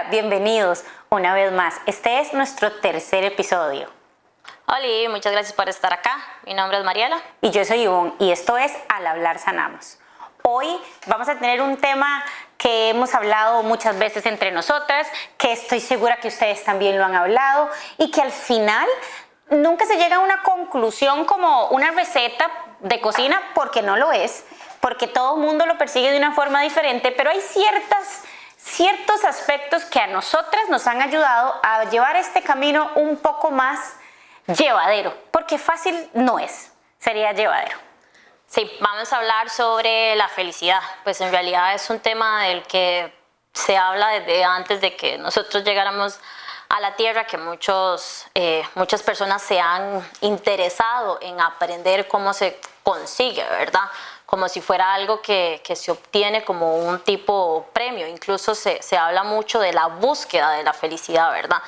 Hola, bienvenidos una vez más. Este es nuestro tercer episodio. Hola, muchas gracias por estar acá. Mi nombre es Mariela. Y yo soy Ivonne y esto es Al Hablar Sanamos. Hoy vamos a tener un tema que hemos hablado muchas veces entre nosotras, que estoy segura que ustedes también lo han hablado y que al final nunca se llega a una conclusión como una receta de cocina, porque no lo es, porque todo el mundo lo persigue de una forma diferente, pero hay ciertos aspectos que a nosotras nos han ayudado a llevar este camino un poco más llevadero, porque fácil no es, sería llevadero. Sí, vamos a hablar sobre la felicidad. Pues en realidad es un tema del que se habla desde antes de que nosotros llegáramos a la Tierra, que muchas personas se han interesado en aprender cómo se consigue, ¿verdad? Como si fuera algo que se obtiene como un tipo premio. Incluso se habla mucho de la búsqueda de la felicidad, ¿verdad?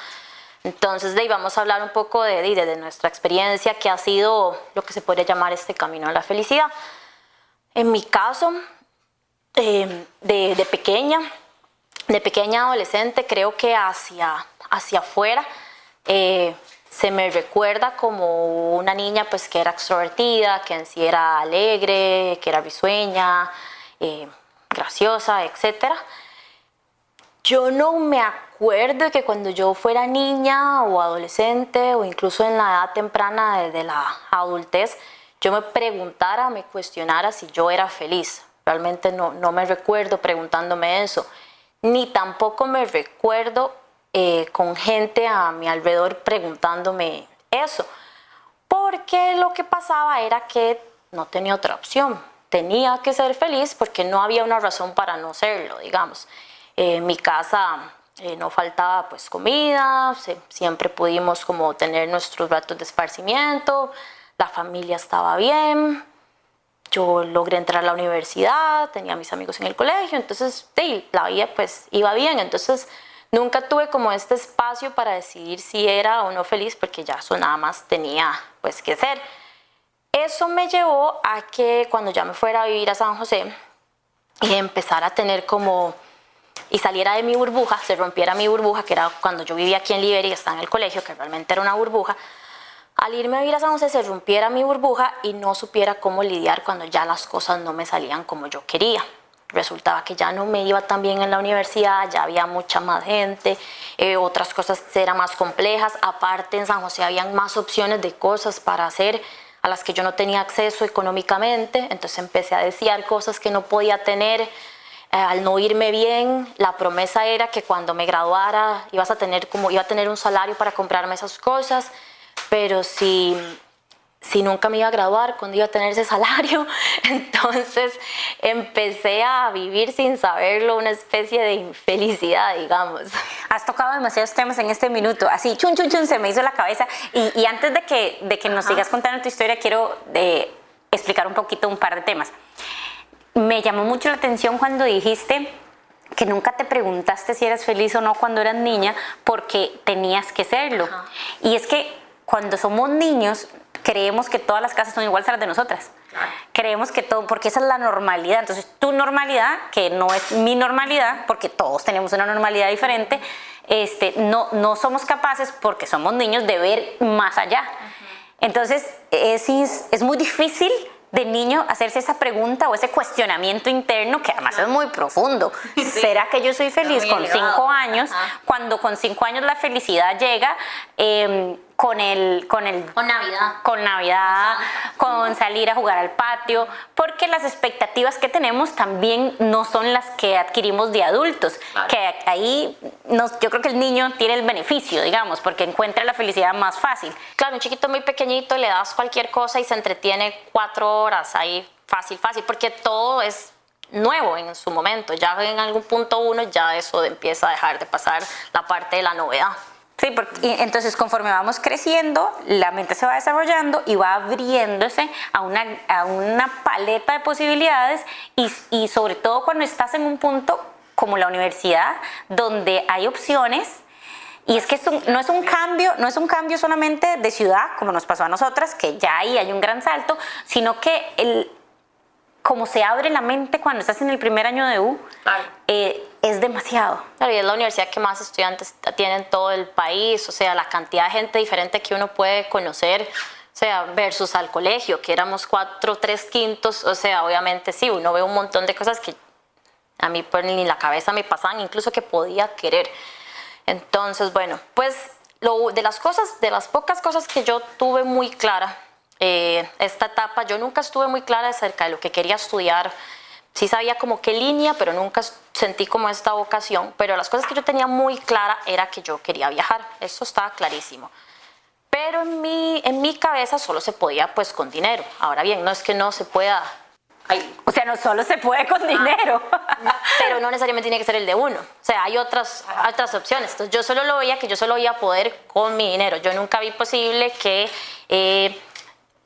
Entonces, de ahí vamos a hablar un poco de nuestra experiencia, que ha sido lo que se podría llamar este camino a la felicidad. En mi caso, de pequeña adolescente, creo que hacia afuera se me recuerda como una niña pues que era extrovertida, que en sí era alegre, que era risueña, graciosa, etcétera. Yo no me acuerdo que cuando yo fuera niña o adolescente o incluso en la edad temprana de la adultez, yo me preguntara, me cuestionara si yo era feliz. Realmente no me recuerdo preguntándome eso, ni tampoco me recuerdo con gente a mi alrededor preguntándome eso, porque lo que pasaba era que no tenía otra opción. Tenía que ser feliz porque no había una razón para no serlo, digamos. En mi casa no faltaba pues comida, siempre pudimos como tener nuestros ratos de esparcimiento, la familia estaba bien, yo logré entrar a la universidad, tenía mis amigos en el colegio, entonces sí, la vida pues iba bien, entonces nunca tuve como este espacio para decidir si era o no feliz, porque ya eso nada más tenía pues que ser. Eso me llevó a que cuando ya me fuera a vivir a San José y empezara a tener como y saliera de mi burbuja, se rompiera mi burbuja, que era cuando yo vivía aquí en Liberia y estaba en el colegio, que realmente era una burbuja. Al irme a vivir a San José se rompiera mi burbuja y no supiera cómo lidiar cuando ya las cosas no me salían como yo quería. Resultaba que ya no me iba tan bien en la universidad, ya había mucha más gente, otras cosas eran más complejas. Aparte en San José habían más opciones de cosas para hacer a las que yo no tenía acceso económicamente, entonces empecé a desear cosas que no podía tener. Al no irme bien, la promesa era que cuando me graduara iba a tener un salario para comprarme esas cosas, pero si nunca me iba a graduar, ¿cuándo iba a tener ese salario? Entonces empecé a vivir sin saberlo, una especie de infelicidad, digamos. Has tocado demasiados temas en este minuto, así chun se me hizo la cabeza, y antes de que nos sigas contando tu historia, quiero explicar un poquito un par de temas. Me llamó mucho la atención cuando dijiste que nunca te preguntaste si eras feliz o no cuando eras niña, porque tenías que serlo. Ajá. Y es que cuando somos niños creemos que todas las casas son iguales a las de nosotras. Claro. Creemos que todo, porque esa es la normalidad. Entonces tu normalidad, que no es mi normalidad, porque todos tenemos una normalidad diferente, no somos capaces, porque somos niños, de ver más allá. Uh-huh. Entonces es muy difícil de niño hacerse esa pregunta o ese cuestionamiento interno, que además es muy profundo. Sí. ¿Será que yo soy feliz con 5 años? Ajá. Cuando con 5 años la felicidad llega con Navidad, con salir a jugar al patio, porque las expectativas que tenemos también no son las que adquirimos de adultos. Claro. Que ahí yo creo que el niño tiene el beneficio, digamos, porque encuentra la felicidad más fácil. Claro, un chiquito muy pequeñito le das cualquier cosa y se entretiene 4 horas ahí, fácil, porque todo es nuevo en su momento. Ya en algún punto uno ya eso empieza a dejar de pasar la parte de la novedad. Sí, porque entonces conforme vamos creciendo, la mente se va desarrollando y va abriéndose a una paleta de posibilidades, y sobre todo cuando estás en un punto como la universidad, donde hay opciones. Y es que no es un cambio solamente de ciudad, como nos pasó a nosotras, que ya ahí hay un gran salto, sino que como se abre la mente cuando estás en el primer año de U, Claro. Es demasiado. Claro, y es la universidad que más estudiantes tiene en todo el país, o sea, la cantidad de gente diferente que uno puede conocer, o sea, versus al colegio, que éramos 4, 3/5, o sea, obviamente sí, uno ve un montón de cosas que a mí pues ni la cabeza me pasaban, incluso que podía querer. Entonces, bueno, pues de las pocas cosas que yo tuve muy clara, esta etapa, yo nunca estuve muy clara acerca de lo que quería estudiar. Sí sabía como qué línea, pero nunca sentí como esta vocación. Pero las cosas que yo tenía muy clara era que yo quería viajar. Eso estaba clarísimo. Pero en mi cabeza solo se podía pues con dinero. Ahora bien, no es que no se pueda. O sea, no solo se puede con dinero. Pero no necesariamente tiene que ser el de uno. O sea, hay otras opciones. Entonces yo solo lo veía que yo solo iba a poder con mi dinero. Yo nunca vi posible que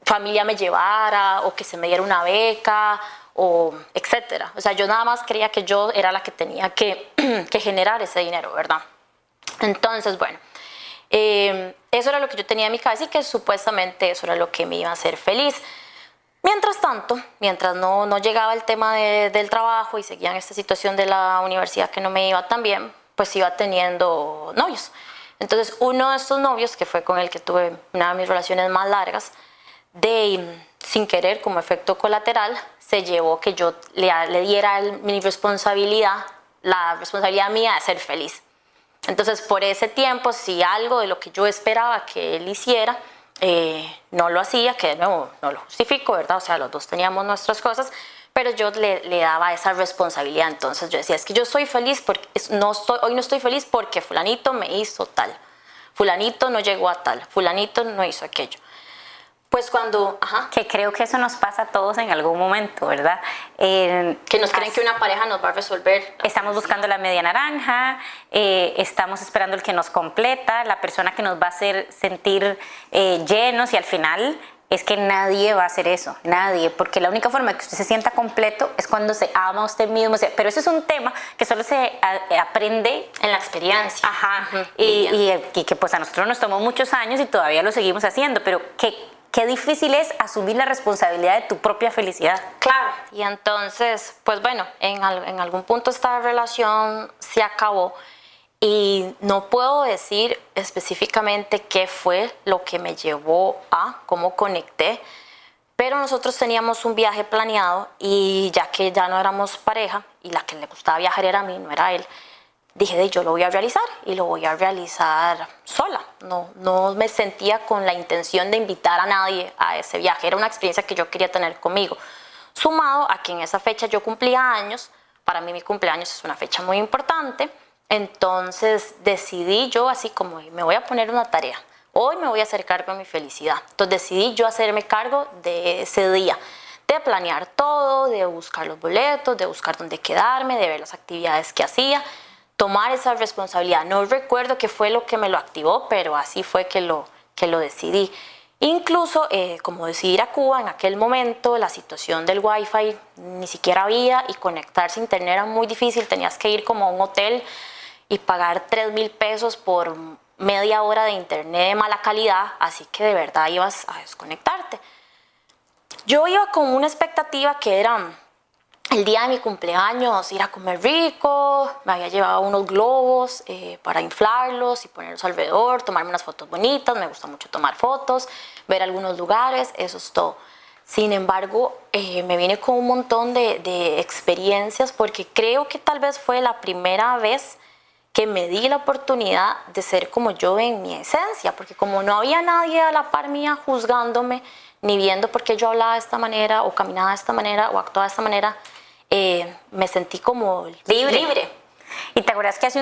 familia me llevara o que se me diera una beca o etcétera. O sea, yo nada más creía que yo era la que tenía que generar ese dinero, ¿verdad? Entonces, bueno, eso era lo que yo tenía en mi cabeza y que supuestamente eso era lo que me iba a hacer feliz. Mientras tanto, mientras no llegaba el tema del trabajo y seguía en esta situación de la universidad que no me iba tan bien, pues iba teniendo novios. Entonces, uno de estos novios, que fue con el que tuve una de mis relaciones más largas, sin querer, como efecto colateral, se llevó que yo le diera mi responsabilidad, la responsabilidad mía de ser feliz. Entonces, por ese tiempo, si algo de lo que yo esperaba que él hiciera, no lo hacía, que de nuevo no lo justifico, ¿verdad? O sea, los dos teníamos nuestras cosas, pero yo le daba esa responsabilidad. Entonces yo decía, es que yo soy feliz, porque hoy no estoy feliz porque fulanito me hizo tal, fulanito no llegó a tal, fulanito no hizo aquello. Pues cuando, Que creo que eso nos pasa a todos en algún momento, ¿verdad? que nos creen que una pareja nos va a resolver. Estamos buscando la media naranja, estamos esperando el que nos completa, la persona que nos va a hacer sentir llenos, y al final es que nadie va a hacer eso, nadie, porque la única forma de que usted se sienta completo es cuando se ama a usted mismo, pero eso es un tema que solo se aprende En la experiencia. Ajá, y que pues a nosotros nos tomó muchos años y todavía lo seguimos haciendo, pero qué difícil es asumir la responsabilidad de tu propia felicidad. Claro. Y entonces, pues bueno, en algún punto esta relación se acabó y no puedo decir específicamente qué fue lo que me llevó a, cómo conecté, pero nosotros teníamos un viaje planeado y ya que ya no éramos pareja y la que le gustaba viajar era a mí, no era él, dije, yo lo voy a realizar y lo voy a realizar sola. No me sentía con la intención de invitar a nadie a ese viaje. Era una experiencia que yo quería tener conmigo. Sumado a que en esa fecha yo cumplía años. Para mí mi cumpleaños es una fecha muy importante. Entonces decidí yo, así como me voy a poner una tarea. Hoy me voy a hacer cargo de mi felicidad. Entonces decidí yo hacerme cargo de ese día. De planear todo, de buscar los boletos, de buscar dónde quedarme, de ver las actividades que hacía. Tomar esa responsabilidad. No recuerdo qué fue lo que me lo activó, pero así fue que lo decidí. Incluso, como decidí ir a Cuba en aquel momento, la situación del Wi-Fi ni siquiera había y conectarse a internet era muy difícil. Tenías que ir como a un hotel y pagar 3,000 pesos por media hora de internet de mala calidad, así que de verdad ibas a desconectarte. Yo iba con una expectativa que era el día de mi cumpleaños ir a comer rico, me había llevado unos globos para inflarlos y ponerlos alrededor, tomarme unas fotos bonitas, me gusta mucho tomar fotos, ver algunos lugares, eso es todo. Sin embargo, me vine con un montón de experiencias porque creo que tal vez fue la primera vez que me di la oportunidad de ser como yo en mi esencia, porque como no había nadie a la par mía juzgándome, ni viendo por qué yo hablaba de esta manera, o caminaba de esta manera, o actuaba de esta manera, me sentí como libre. Y te acuerdas que hace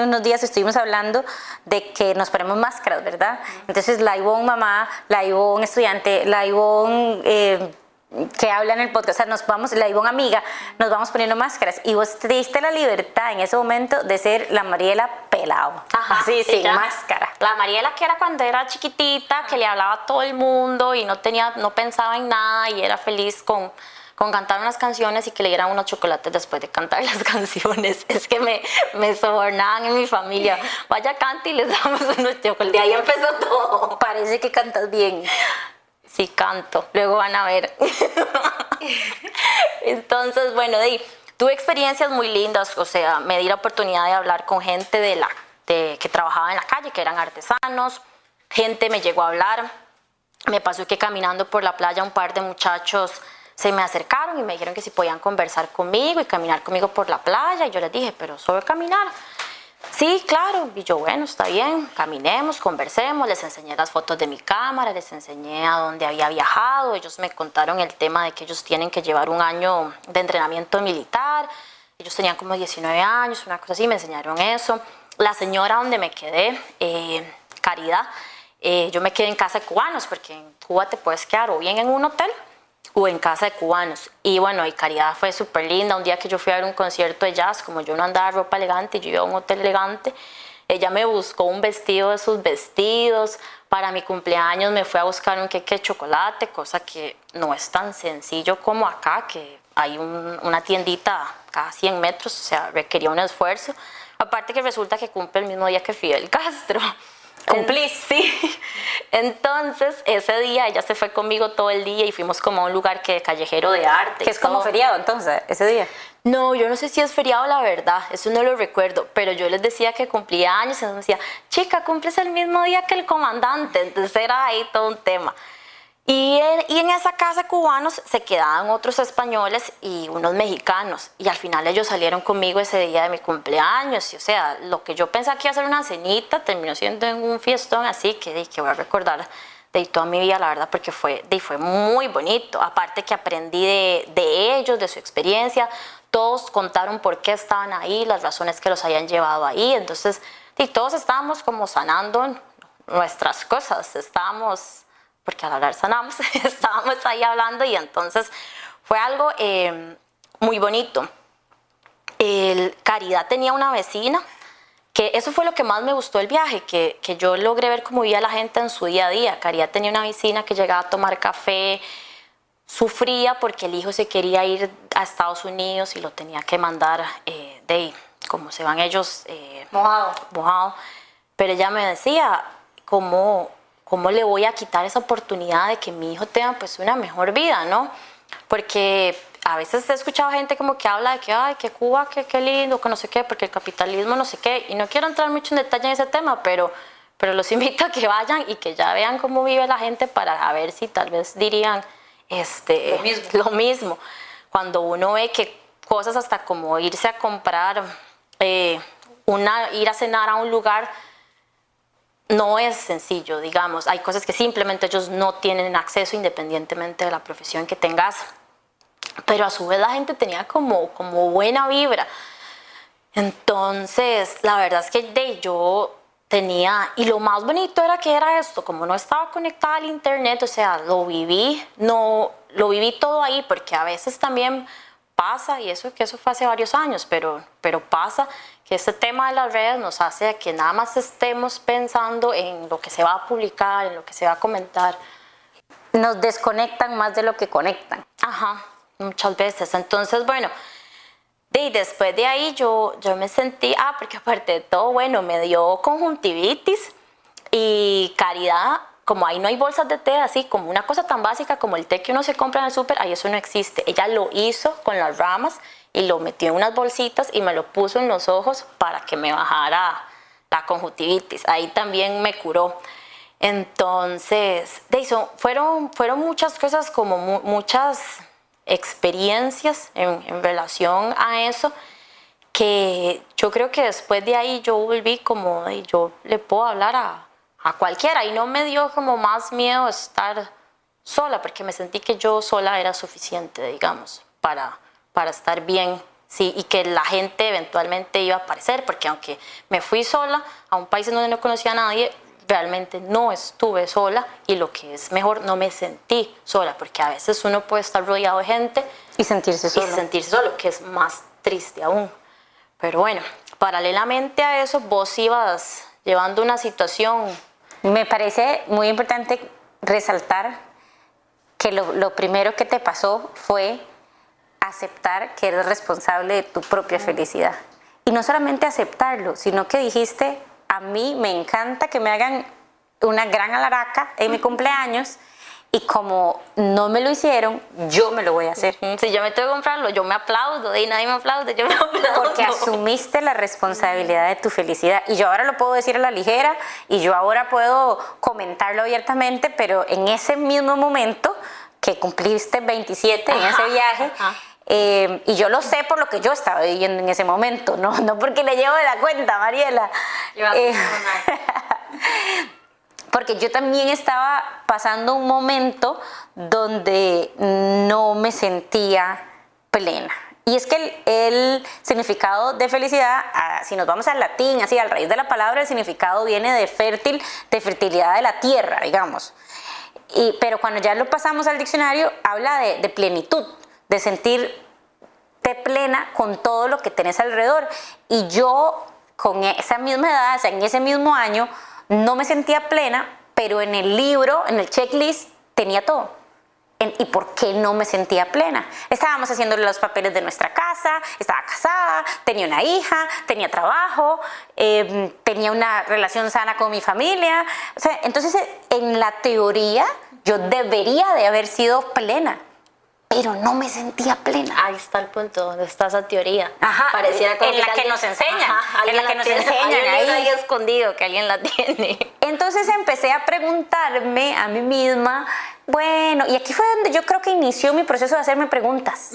unos días estuvimos hablando de que nos ponemos máscaras, ¿verdad? Entonces la Ivonne mamá, la Ivonne estudiante, la Ivonne que habla en el podcast, o sea, la Ivonne amiga, nos vamos poniendo máscaras. Y vos te diste la libertad en ese momento de ser la Mariela pelado. Ajá, así, sin ya. máscara. La Mariela que era cuando era chiquitita, que le hablaba a todo el mundo y no pensaba en nada y era feliz con cantar unas canciones y que le dieran unos chocolates después de cantar las canciones. Es que me sobornaban en mi familia. Vaya, cante y les damos unos chocolates. De ahí empezó todo. Parece que cantas bien. Sí, canto. Luego van a ver. Entonces, bueno, tuve experiencias muy lindas, o sea, me di la oportunidad de hablar con gente que trabajaba en la calle, que eran artesanos, gente me llegó a hablar, me pasó que caminando por la playa un par de muchachos se me acercaron y me dijeron que si podían conversar conmigo y caminar conmigo por la playa, y yo les dije, pero solo caminar. Sí, claro, y yo, bueno, está bien, caminemos, conversemos, les enseñé las fotos de mi cámara, les enseñé a dónde había viajado, ellos me contaron el tema de que ellos tienen que llevar un año de entrenamiento militar, ellos tenían como 19 años, una cosa así, me enseñaron eso. La señora donde me quedé, Caridad, yo me quedé en casa de cubanos, porque en Cuba te puedes quedar o bien en un hotel o en casa de cubanos. Y bueno, y Caridad fue súper linda. Un día que yo fui a ver un concierto de jazz, como yo no andaba ropa elegante, yo iba a un hotel elegante, ella me buscó un vestido de sus vestidos. Para mi cumpleaños me fue a buscar un queque de chocolate, cosa que no es tan sencillo como acá, que hay una tiendita cada 100 metros, o sea, requería un esfuerzo. Aparte que resulta que cumple el mismo día que Fidel Castro. ¿Cumplí? Sí. Entonces, ese día ella se fue conmigo todo el día y fuimos como a un lugar que callejero de arte. Que es como feriado entonces, ese día. No, yo no sé si es feriado, la verdad, eso no lo recuerdo, pero yo les decía que cumplía años y me decía, chica, cumples el mismo día que el comandante, entonces era ahí todo un tema. Y en esa casa de cubanos se quedaban otros españoles y unos mexicanos, y al final ellos salieron conmigo ese día de mi cumpleaños, y o sea, lo que yo pensaba que iba a ser una cenita terminó siendo en un fiestón así que voy a recordar de toda mi vida, la verdad, porque fue muy bonito. Aparte que aprendí de ellos, de su experiencia, todos contaron por qué estaban ahí, las razones que los habían llevado ahí, entonces todos estábamos como sanando nuestras cosas, estábamos, porque al hablar sanamos, estábamos ahí hablando, y entonces fue algo muy bonito. Caridad tenía una vecina, que eso fue lo que más me gustó del viaje, que yo logré ver cómo vivía la gente en su día a día. Caridad tenía una vecina que llegaba a tomar café, sufría porque el hijo se quería ir a Estados Unidos y lo tenía que mandar como se van ellos, mojado. Pero ella me decía, ¿cómo le voy a quitar esa oportunidad de que mi hijo tenga pues una mejor vida, ¿no? Porque a veces he escuchado gente como que habla de que, ay, que Cuba, que lindo, que no sé qué, porque el capitalismo no sé qué, y no quiero entrar mucho en detalle en ese tema, pero los invito a que vayan y que ya vean cómo vive la gente para ver si tal vez dirían lo mismo. Cuando uno ve que cosas hasta como irse a comprar, ir a cenar a un lugar, no es sencillo, digamos. Hay cosas que simplemente ellos no tienen acceso independientemente de la profesión que tengas. Pero a su vez la gente tenía como buena vibra. Entonces, la verdad es que yo tenía, y lo más bonito era que era esto, como no estaba conectada al internet, o sea, lo viví todo ahí, porque a veces también pasa, y eso fue hace varios años, pero pasa que este tema de las redes nos hace que nada más estemos pensando en lo que se va a publicar, en lo que se va a comentar. Nos desconectan más de lo que conectan. Ajá, muchas veces. Entonces, bueno, después de ahí yo me sentí, porque aparte de todo, bueno, me dio conjuntivitis, y Caridad, como ahí no hay bolsas de té, así como una cosa tan básica como el té que uno se compra en el súper, ahí eso no existe. Ella lo hizo con las ramas y lo metió en unas bolsitas y me lo puso en los ojos para que me bajara la conjuntivitis. Ahí también me curó. Entonces, fueron muchas cosas, como muchas experiencias en relación a eso, que yo creo que después de ahí yo volví como, yo le puedo hablar a cualquiera, y no me dio como más miedo estar sola, porque me sentí que yo sola era suficiente, digamos, para estar bien, sí, y que la gente eventualmente iba a aparecer, porque aunque me fui sola a un país en donde no conocía a nadie, realmente no estuve sola, y lo que es mejor, no me sentí sola, porque a veces uno puede estar rodeado de gente y sentirse solo, que es más triste aún. Pero bueno, paralelamente a eso, vos ibas llevando una situación. Me parece muy importante resaltar que lo primero que te pasó fue aceptar que eres responsable de tu propia felicidad. Y no solamente aceptarlo, sino que dijiste, a mí me encanta que me hagan una gran alaraca en mi cumpleaños, y como no me lo hicieron, yo me lo voy a hacer. Si yo me tengo que comprarlo, yo me aplaudo y nadie me aplaude, yo me aplaudo. Porque asumiste la responsabilidad de tu felicidad. Y yo ahora lo puedo decir a la ligera y yo ahora puedo comentarlo abiertamente, pero en ese mismo momento que cumpliste 27 en ese viaje, y yo lo sé por lo que yo estaba viviendo en ese momento, no porque le llevo de la cuenta, Mariela. Porque yo también estaba pasando un momento donde no me sentía plena. Y es que el significado de felicidad, si nos vamos al latín, así al raíz de la palabra, el significado viene de fértil, de fertilidad de la tierra, digamos. Pero cuando ya lo pasamos al diccionario, habla de plenitud, de sentirte plena con todo lo que tenés alrededor. Y yo, con esa misma edad, o sea, en ese mismo año, no me sentía plena, pero en el libro, en el checklist, tenía todo. ¿Y por qué no me sentía plena? Estábamos haciendo los papeles de nuestra casa, estaba casada, tenía una hija, tenía trabajo, tenía una relación sana con mi familia. O sea, entonces, en la teoría, yo debería de haber sido plena, pero no me sentía plena. Ahí está el punto, donde está esa teoría. Ajá, pareciera como en la que nos enseñan, en la que nos enseñan ahí escondido, que alguien la tiene. Entonces empecé a preguntarme a mí misma, bueno, y aquí fue donde yo creo que inició mi proceso de hacerme preguntas.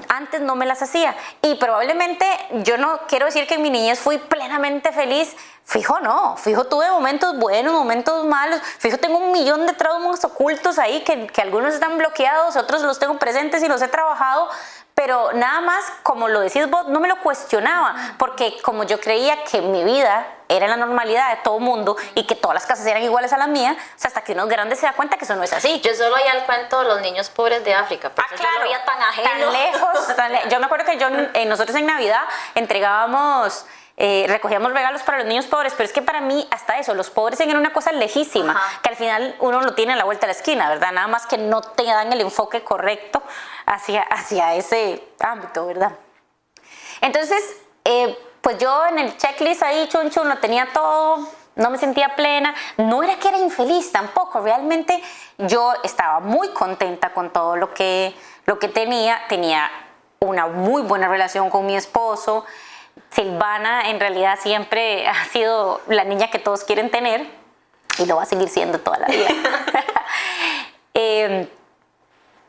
Antes no me las hacía, y probablemente, yo no quiero decir que en mi niñez fui plenamente feliz. Fijo no, fijo tuve momentos buenos, momentos malos, fijo tengo un millón de traumas ocultos ahí que algunos están bloqueados, otros los tengo presentes y los he trabajado, pero nada más, como lo decís vos, no me lo cuestionaba, porque como yo creía que mi vida era la normalidad de todo mundo y que todas las casas eran iguales a la mía, o sea, hasta que uno grande se da cuenta que eso no es así. Yo solo oía el cuento de los niños pobres de África, pero claro, yo lo veía tan ajeno. Tan lejos, yo me acuerdo que nosotros en Navidad entregábamos, recogíamos regalos para los niños pobres, pero es que para mí hasta eso, los pobres eran una cosa lejísima, que al final uno lo tiene a la vuelta de la esquina, ¿verdad? Nada más que no te dan el enfoque correcto hacia ese ámbito, ¿verdad? Entonces, pues yo en el checklist ahí, chun, lo tenía todo, no me sentía plena, no era que era infeliz tampoco, realmente yo estaba muy contenta con todo lo que tenía una muy buena relación con mi esposo. Silvana en realidad siempre ha sido la niña que todos quieren tener y lo va a seguir siendo toda la vida.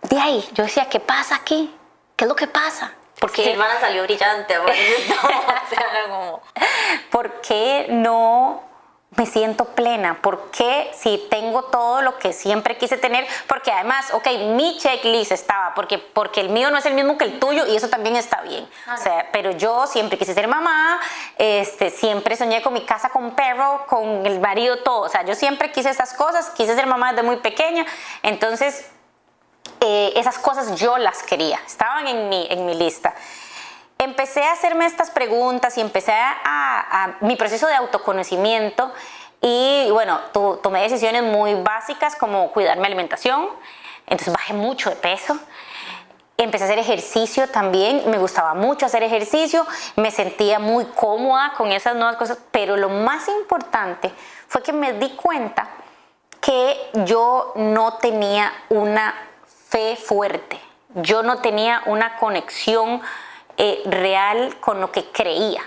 De ahí yo decía, ¿qué pasa aquí? ¿Qué es lo que pasa? Porque Silvana salió brillante. ¿Por qué no me siento plena? ¿Por qué si tengo todo lo que siempre quise tener? Porque además, ok, mi checklist estaba, porque el mío no es el mismo que el tuyo y eso también está bien. O sea, pero yo siempre quise ser mamá, siempre soñé con mi casa, con perro, con el marido, todo. O sea, yo siempre quise esas cosas, quise ser mamá desde muy pequeña. Entonces, esas cosas yo las quería, estaban en mi lista. Empecé a hacerme estas preguntas y empecé a mi proceso de autoconocimiento y bueno, tomé decisiones muy básicas como cuidar mi alimentación, entonces bajé mucho de peso. Empecé a hacer ejercicio también, me gustaba mucho hacer ejercicio, me sentía muy cómoda con esas nuevas cosas, pero lo más importante fue que me di cuenta que yo no tenía una fe fuerte, yo no tenía una conexión real con lo que creía.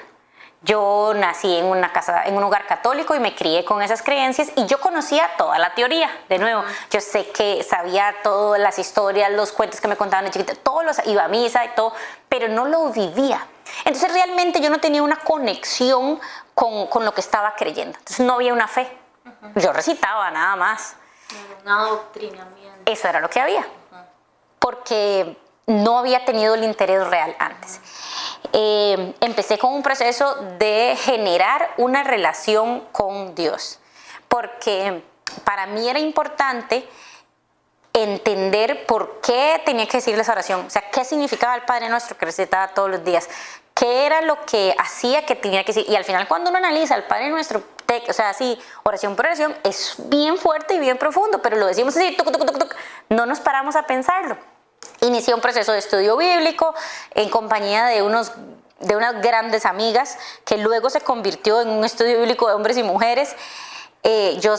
Yo nací en una casa, en un hogar católico y me crié con esas creencias y yo conocía toda la teoría. De nuevo, yo sé que sabía todas las historias, los cuentos que me contaban de chiquita, iba a misa y todo, pero no lo vivía. Entonces realmente yo no tenía una conexión con lo que estaba creyendo. Entonces no había una fe. Yo recitaba nada más. Un adoctrinamiento. Eso era lo que había. Porque no había tenido el interés real antes. Empecé con un proceso de generar una relación con Dios, porque para mí era importante entender por qué tenía que decirle esa oración, o sea, qué significaba el Padre Nuestro que recitaba todos los días, qué era lo que hacía que tenía que decir, y al final cuando uno analiza el Padre Nuestro, o sea, así, oración por oración, es bien fuerte y bien profundo, pero lo decimos así, no nos paramos a pensarlo. Inicié un proceso de estudio bíblico en compañía de unas grandes amigas que luego se convirtió en un estudio bíblico de hombres y mujeres Yo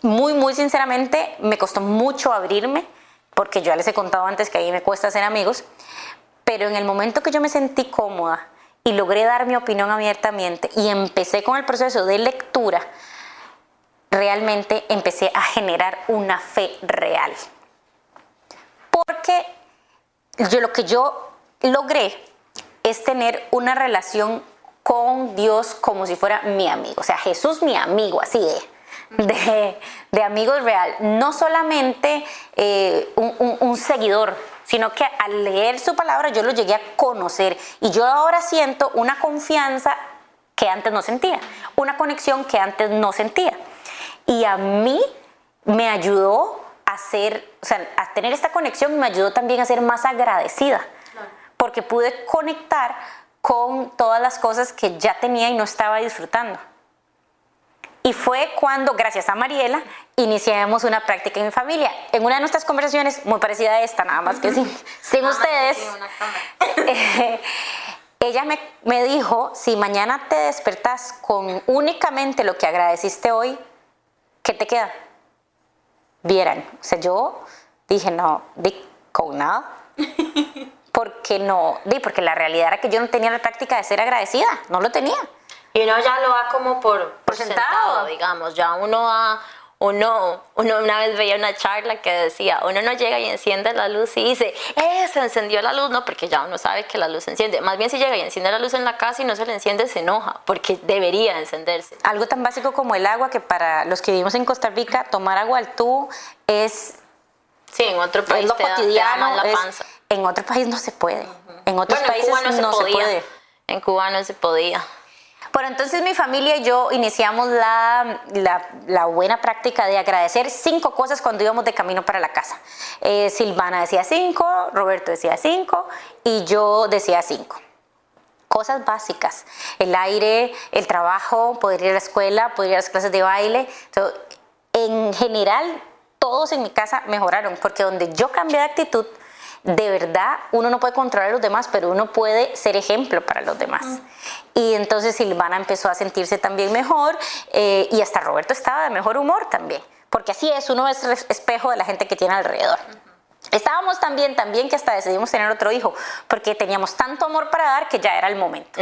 muy, muy sinceramente me costó mucho abrirme, porque yo ya les he contado antes que a mí me cuesta hacer amigos, pero en el momento que yo me sentí cómoda y logré dar mi opinión abiertamente y empecé con el proceso de lectura, realmente empecé a generar una fe real. Porque lo que yo logré es tener una relación con Dios como si fuera mi amigo. O sea, Jesús mi amigo, así de amigos real. No solamente un seguidor, sino que al leer su palabra yo lo llegué a conocer. Y yo ahora siento una confianza que antes no sentía, una conexión que antes no sentía. Y a mí me ayudó a tener esta conexión, me ayudó también a ser más agradecida, porque pude conectar con todas las cosas que ya tenía y no estaba disfrutando. Y fue cuando, gracias a Mariela, iniciamos una práctica en mi familia. En una de nuestras conversaciones, muy parecida a esta, nada más que sin ustedes, ella me dijo, si mañana te despertás con únicamente lo que agradeciste hoy, ¿qué te queda? Vieran, o sea, yo dije, no, con nada. Porque porque la realidad era que yo no tenía la práctica de ser agradecida, no lo tenía. Y uno ya lo da como por sentado, sentado, digamos. Ya uno una vez veía una charla que decía, uno no llega y enciende la luz y dice, se encendió la luz, no, porque ya uno sabe que la luz se enciende. Más bien si llega y enciende la luz en la casa y no se le enciende, se enoja, porque debería encenderse. Algo tan básico como el agua, que para los que vivimos en Costa Rica, tomar agua al tubo es... Sí, en otro país lo te da cotidiano, más la panza. En otro país no se puede. En otros países no se puede. En Cuba no se podía. Bueno, entonces mi familia y yo iniciamos la buena práctica de agradecer 5 cosas cuando íbamos de camino para la casa. Silvana decía 5, Roberto decía 5 y yo decía 5. Cosas básicas: el aire, el trabajo, poder ir a la escuela, poder ir a las clases de baile. Entonces, en general, todos en mi casa mejoraron, porque donde yo cambié de actitud, de verdad, uno no puede controlar a los demás, pero uno puede ser ejemplo para los demás. Y entonces Silvana empezó a sentirse también mejor, y hasta Roberto estaba de mejor humor también, porque así es, uno es espejo de la gente que tiene alrededor. Estábamos también que hasta decidimos tener otro hijo, porque teníamos tanto amor para dar que ya era el momento.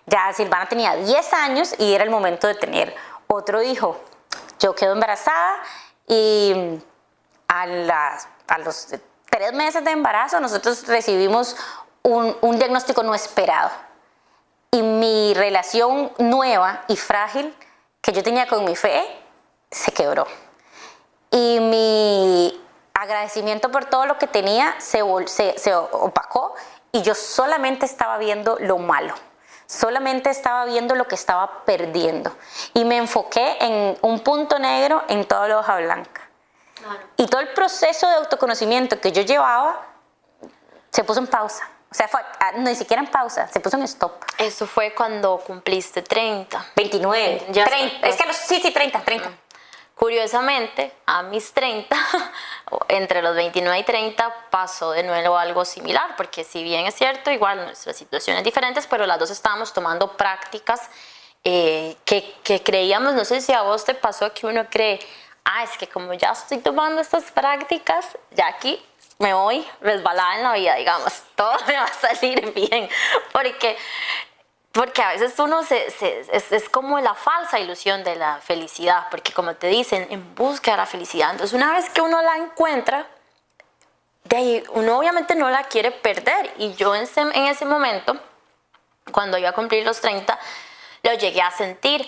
Ya Silvana tenía 10 años y era el momento de tener otro hijo. Yo quedo embarazada y a los 3 meses de embarazo nosotros recibimos un diagnóstico no esperado. Y mi relación nueva y frágil que yo tenía con mi fe se quebró. Y mi agradecimiento por todo lo que tenía se opacó, y yo solamente estaba viendo lo malo. Solamente estaba viendo lo que estaba perdiendo. Y me enfoqué en un punto negro en toda la hoja blanca. Claro. Y todo el proceso de autoconocimiento que yo llevaba se puso en pausa. O sea, ni siquiera en pausa, se puso en stop. Eso fue cuando cumpliste 30. 29. Ya 30. Es que 30. Curiosamente, a mis 30, entre los 29 y 30, pasó de nuevo algo similar, porque si bien es cierto, igual nuestras situaciones diferentes, pero las dos estábamos tomando prácticas que creíamos, no sé si a vos te pasó que uno cree, es que como ya estoy tomando estas prácticas, ya aquí me voy resbalada en la vida, digamos, todo me va a salir bien, porque a veces uno es como la falsa ilusión de la felicidad, porque como te dicen, en busca de la felicidad. Entonces una vez que uno la encuentra, de ahí uno obviamente no la quiere perder. Y yo en ese momento, cuando iba a cumplir los 30, lo llegué a sentir.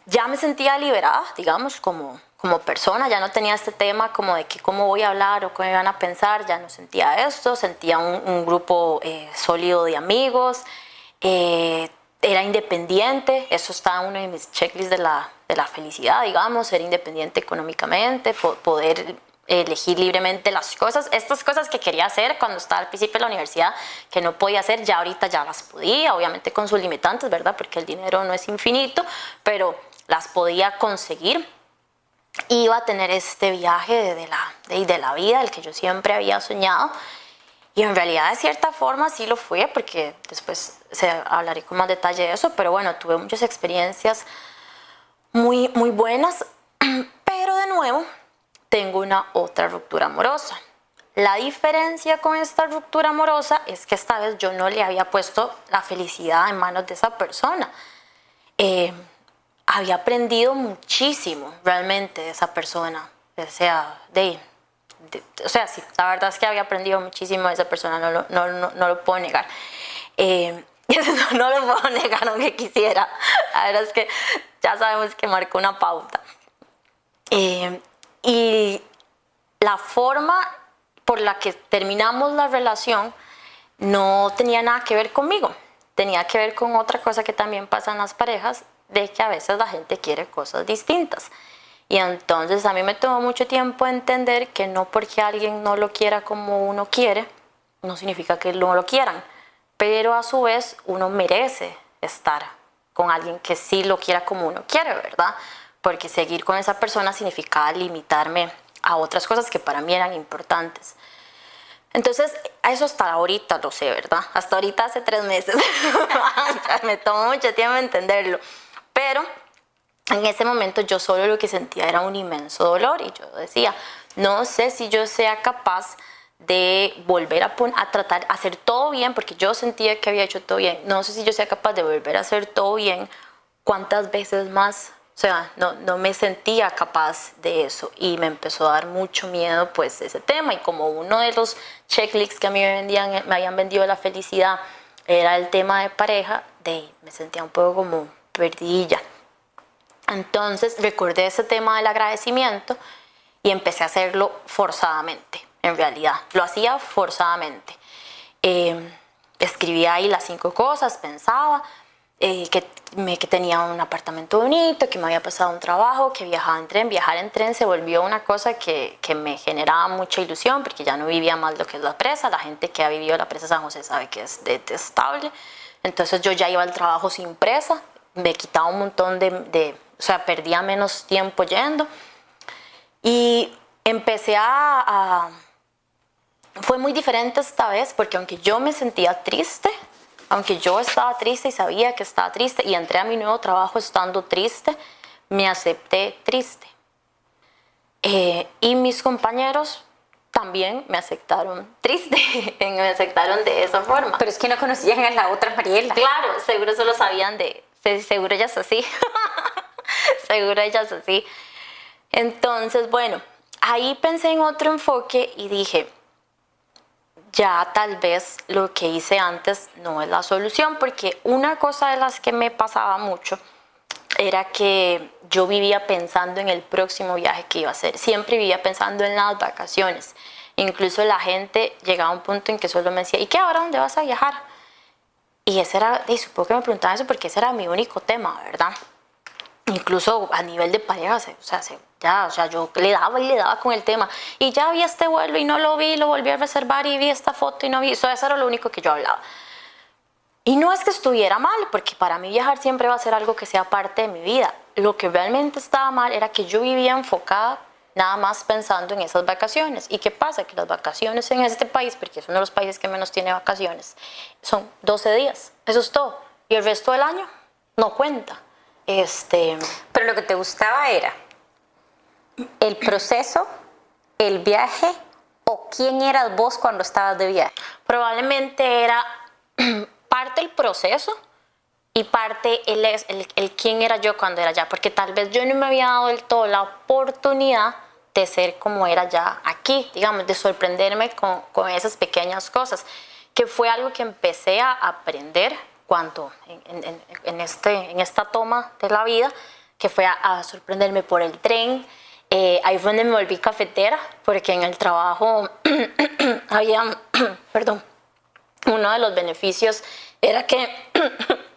Ya me sentía liberada, digamos, como persona. Ya no tenía este tema como de que cómo voy a hablar o cómo iban a pensar. Ya no sentía esto, sentía un grupo sólido de amigos. Era independiente, eso está en uno de mis checklists de la felicidad, digamos, ser independiente económicamente, poder elegir libremente las cosas, estas cosas que quería hacer cuando estaba al principio de la universidad, que no podía hacer, ya ahorita ya las podía, obviamente con sus limitantes, ¿verdad? Porque el dinero no es infinito, pero las podía conseguir. Iba a tener este viaje de la vida, el que yo siempre había soñado. Y en realidad de cierta forma sí lo fue, porque después hablaré con más detalle de eso, pero bueno, tuve muchas experiencias muy, muy buenas, pero de nuevo tengo una otra ruptura amorosa. La diferencia con esta ruptura amorosa es que esta vez yo no le había puesto la felicidad en manos de esa persona. Había aprendido muchísimo realmente de esa persona. O sea, sí, la verdad es que había aprendido muchísimo de esa persona, no lo puedo negar. No lo puedo negar aunque quisiera. La verdad es que ya sabemos que marcó una pauta. Y la forma por la que terminamos la relación no tenía nada que ver conmigo. Tenía que ver con otra cosa que también pasa en las parejas, de que a veces la gente quiere cosas distintas. Y entonces a mí me tomó mucho tiempo entender que no porque alguien no lo quiera como uno quiere, no significa que no lo quieran. Pero a su vez uno merece estar con alguien que sí lo quiera como uno quiere, ¿verdad? Porque seguir con esa persona significaba limitarme a otras cosas que para mí eran importantes. Entonces, eso hasta ahorita lo sé, ¿verdad? Hasta ahorita hace 3 meses. Me tomó mucho tiempo entenderlo. Pero en ese momento yo solo lo que sentía era un inmenso dolor y yo decía, no sé si yo sea capaz de volver a tratar, a hacer todo bien, porque yo sentía que había hecho todo bien. No sé si yo sea capaz de volver a hacer todo bien, cuántas veces más. O sea, no me sentía capaz de eso y me empezó a dar mucho miedo pues ese tema. Y como uno de los checklists que a mí me habían vendido la felicidad era el tema de pareja, me sentía un poco como perdidilla. Entonces recordé ese tema del agradecimiento y empecé a hacerlo forzadamente, en realidad. Lo hacía forzadamente. Escribía ahí las 5 cosas, pensaba que tenía un apartamento bonito, que me había pasado un trabajo, que viajaba en tren. Viajar en tren se volvió una cosa que me generaba mucha ilusión porque ya no vivía más lo que es la presa. La gente que ha vivido la presa San José sabe que es detestable. Entonces yo ya iba al trabajo sin presa, me quitaba un montón o sea, perdía menos tiempo yendo. Y empecé fue muy diferente esta vez porque aunque yo me sentía triste, aunque yo estaba triste y sabía que estaba triste y entré a mi nuevo trabajo estando triste, me acepté triste. Y mis compañeros también me aceptaron triste, me aceptaron de esa forma. Pero es que no conocían a la otra Mariela. Claro, seguro solo sabían seguro ella es así. Seguro ella es así. Entonces, bueno, ahí pensé en otro enfoque y dije, ya tal vez lo que hice antes no es la solución, porque una cosa de las que me pasaba mucho era que yo vivía pensando en el próximo viaje que iba a hacer. Siempre vivía pensando en las vacaciones. Incluso la gente llegaba a un punto en que solo me decía, ¿y qué ahora? ¿Dónde vas a viajar? Y ese era, y supongo que me preguntaban eso porque ese era mi único tema, ¿verdad? Incluso a nivel de pareja, yo le daba con el tema. Y ya vi este vuelo y no lo vi, lo volví a reservar y vi esta foto y no vi. Eso era lo único que yo hablaba. Y no es que estuviera mal, porque para mí viajar siempre va a ser algo que sea parte de mi vida. Lo que realmente estaba mal era que yo vivía enfocada nada más pensando en esas vacaciones. ¿Y qué pasa? Que las vacaciones en este país, porque es uno de los países que menos tiene vacaciones, son 12 días. Eso es todo. Y el resto del año no cuenta. Pero lo que te gustaba era el proceso, el viaje o quién eras vos cuando estabas de viaje. Probablemente era parte el proceso y parte el quién era yo cuando era allá, porque tal vez yo no me había dado del todo la oportunidad de ser como era ya aquí, digamos, de sorprenderme con esas pequeñas cosas, que fue algo que empecé a aprender cuando en esta toma de la vida, que fue a sorprenderme por el tren. Ahí fue donde me volví cafetera, porque en el trabajo había, perdón, uno de los beneficios era que,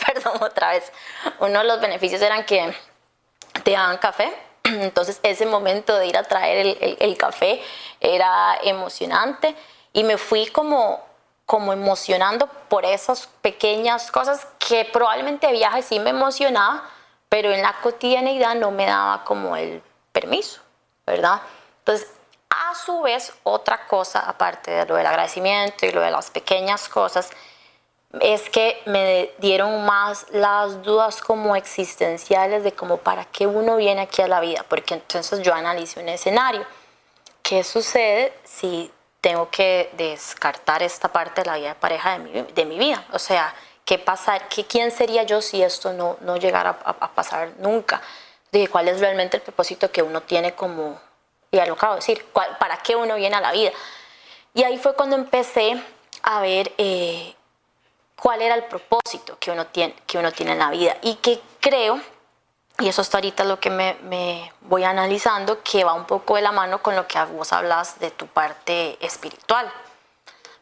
perdón otra vez, uno de los beneficios eran que te daban café. Entonces ese momento de ir a traer el café era emocionante y me fui como emocionando por esas pequeñas cosas que probablemente de viaje sí me emocionaba, pero en la cotidianidad no me daba como el permiso, ¿verdad? Entonces, a su vez, otra cosa, aparte de lo del agradecimiento y lo de las pequeñas cosas, es que me dieron más las dudas como existenciales de como para qué uno viene aquí a la vida, porque entonces yo analicé un escenario. ¿Qué sucede si tengo que descartar esta parte de la vida de pareja de mi vida? O sea, ¿qué pasa? ¿Quién sería yo si esto no llegara a pasar nunca? De cuál es realmente el propósito que uno tiene como, ya lo acabo de decir, para qué uno viene a la vida. Y ahí fue cuando empecé a ver cuál era el propósito que uno tiene en la vida. Y que creo, y eso hasta ahorita es lo que me voy analizando, que va un poco de la mano con lo que vos hablas de tu parte espiritual.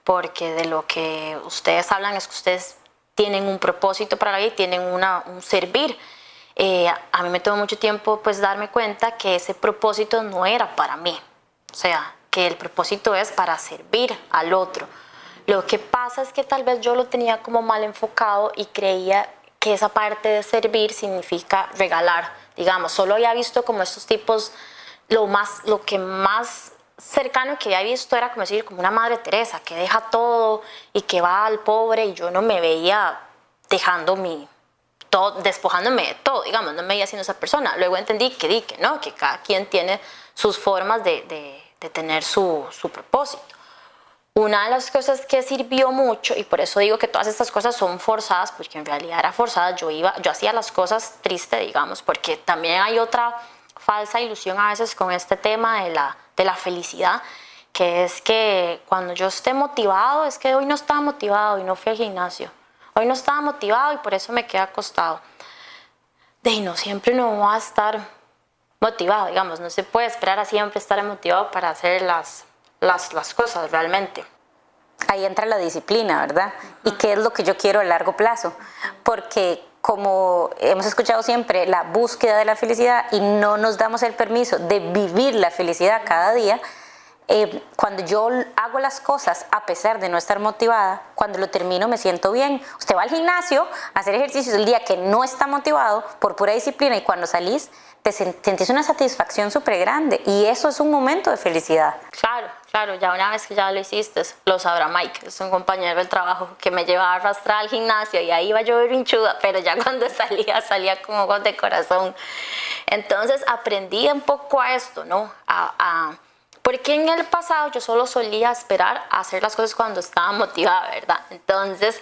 Porque de lo que ustedes hablan es que ustedes tienen un propósito para la vida y tienen un servir. A mí me tomó mucho tiempo pues darme cuenta que ese propósito no era para mí. O sea, que el propósito es para servir al otro. Lo que pasa es que tal vez yo lo tenía como mal enfocado y creía que esa parte de servir significa regalar. Digamos, solo había visto como estos tipos, lo que más cercano que había visto era como decir, como una Madre Teresa, que deja todo y que va al pobre, y yo no me veía despojándome de todo, digamos, no me veía siendo esa persona. Luego entendí que no, que cada quien tiene sus formas de tener su propósito. Una de las cosas que sirvió mucho, y por eso digo que todas estas cosas son forzadas, porque en realidad era forzada, yo hacía las cosas tristes, digamos, porque también hay otra falsa ilusión a veces con este tema de la felicidad, que es que cuando yo esté motivado, es que hoy no estaba motivado y no fui al gimnasio, hoy no estaba motivado y por eso me quedé acostado. No siempre no va a estar motivado, digamos, no se puede esperar a siempre estar motivado para hacer las cosas realmente. Ahí entra la disciplina, ¿verdad? ¿Y qué es lo que yo quiero a largo plazo? Porque como hemos escuchado siempre, la búsqueda de la felicidad y no nos damos el permiso de vivir la felicidad cada día, cuando yo hago las cosas a pesar de no estar motivada, cuando lo termino me siento bien. Usted va al gimnasio a hacer ejercicios el día que no está motivado por pura disciplina y cuando salís te sentís una satisfacción súper grande y eso es un momento de felicidad. Claro, ya una vez que ya lo hiciste, lo sabrá Mike, es un compañero del trabajo que me llevaba a arrastrar al gimnasio y ahí iba yo berrinchuda, pero ya cuando salía con ojos de corazón. Entonces aprendí un poco a esto, ¿no? Porque en el pasado yo solo solía esperar a hacer las cosas cuando estaba motivada, ¿verdad? Entonces,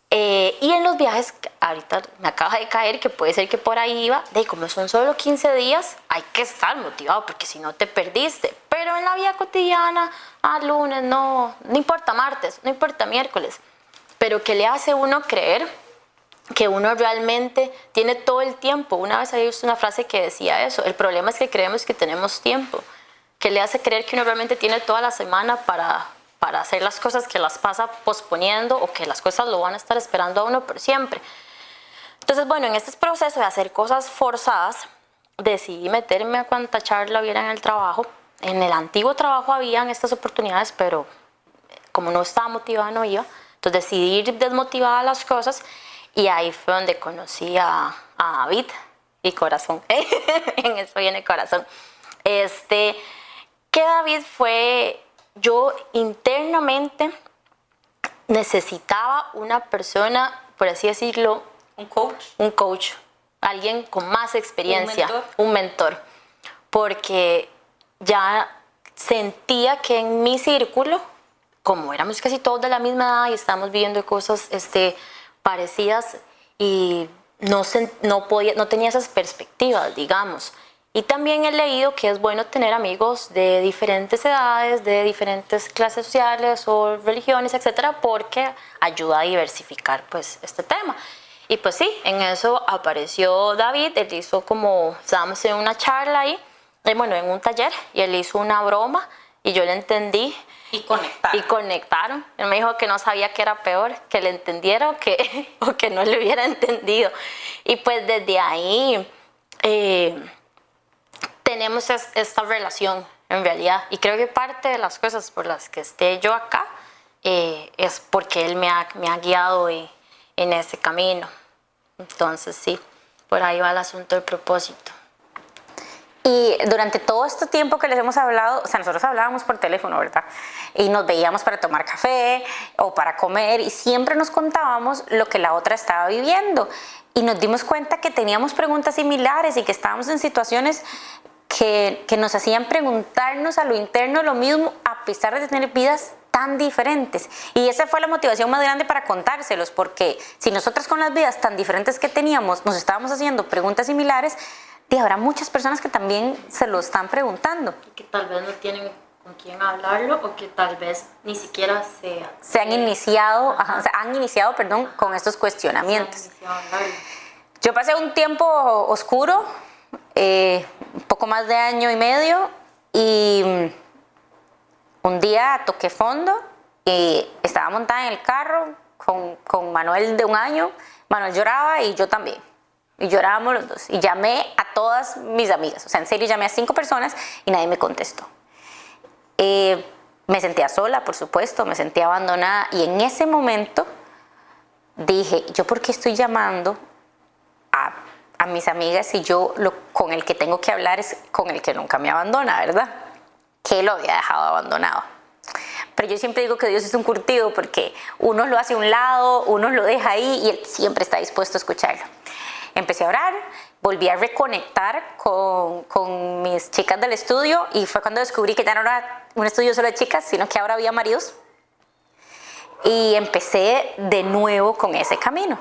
y en los viajes, ahorita me acaba de caer que puede ser que por ahí iba, como son solo 15 días, hay que estar motivado porque si no te perdiste. Pero en la vida cotidiana, lunes, no importa martes, no importa miércoles, pero ¿qué le hace uno creer que uno realmente tiene todo el tiempo? Una vez había visto una frase que decía eso, el problema es que creemos que tenemos tiempo. ¿Qué le hace creer que uno realmente tiene toda la semana para hacer las cosas que las pasa posponiendo o que las cosas lo van a estar esperando a uno por siempre? Entonces, bueno, en este proceso de hacer cosas forzadas, decidí meterme a cuanta charla hubiera en el trabajo. En el antiguo trabajo habían estas oportunidades, pero como no estaba motivada, no iba. Entonces decidí ir desmotivada a las cosas y ahí fue donde conocí a David y corazón. En eso viene corazón. Que David fue, yo internamente necesitaba una persona, por así decirlo, un coach, alguien con más experiencia, un mentor, porque ya sentía que en mi círculo, como éramos casi todos de la misma edad y estábamos viviendo cosas parecidas y no tenía esas perspectivas, digamos. Y también he leído que es bueno tener amigos de diferentes edades, de diferentes clases sociales o religiones, etcétera, porque ayuda a diversificar pues este tema. Y pues sí, en eso apareció David, él hizo estábamos en una charla ahí, en un taller, y él hizo una broma y yo le entendí. Y conectaron. Él me dijo que no sabía qué era peor, que le entendiera o que no le hubiera entendido. Y pues desde ahí tenemos esta relación en realidad. Y creo que parte de las cosas por las que esté yo acá es porque él me ha guiado en ese camino. Entonces sí, por ahí va el asunto del propósito. Y durante todo este tiempo que les hemos hablado, o sea, nosotros hablábamos por teléfono, ¿verdad? Y nos veíamos para tomar café o para comer y siempre nos contábamos lo que la otra estaba viviendo. Y nos dimos cuenta que teníamos preguntas similares y que estábamos en situaciones que nos hacían preguntarnos a lo interno lo mismo, a pesar de tener vidas tan diferentes. Y esa fue la motivación más grande para contárselos, porque si nosotras con las vidas tan diferentes que teníamos nos estábamos haciendo preguntas similares, y habrá muchas personas que también se lo están preguntando. Y que tal vez no tienen con quién hablarlo o que tal vez ni siquiera se han iniciado, perdón, con estos cuestionamientos. Yo pasé un tiempo oscuro, un poco más de año y medio, y un día toqué fondo y estaba montada en el carro con Manuel de 1 año. Manuel lloraba y yo también. Y llorábamos los dos. Y llamé a todas mis amigas. O sea, en serio, llamé a 5 personas y nadie me contestó. Me sentía sola, por supuesto, me sentía abandonada. Y en ese momento dije, ¿yo por qué estoy llamando a mis amigas si yo con el que tengo que hablar es con el que nunca me abandona, ¿verdad? Que lo había dejado abandonado. Pero yo siempre digo que Dios es un curtido porque uno lo hace a un lado, uno lo deja ahí y Él siempre está dispuesto a escucharlo. Empecé a orar, volví a reconectar con mis chicas del estudio y fue cuando descubrí que ya no era un estudio solo de chicas, sino que ahora había maridos. Y empecé de nuevo con ese camino.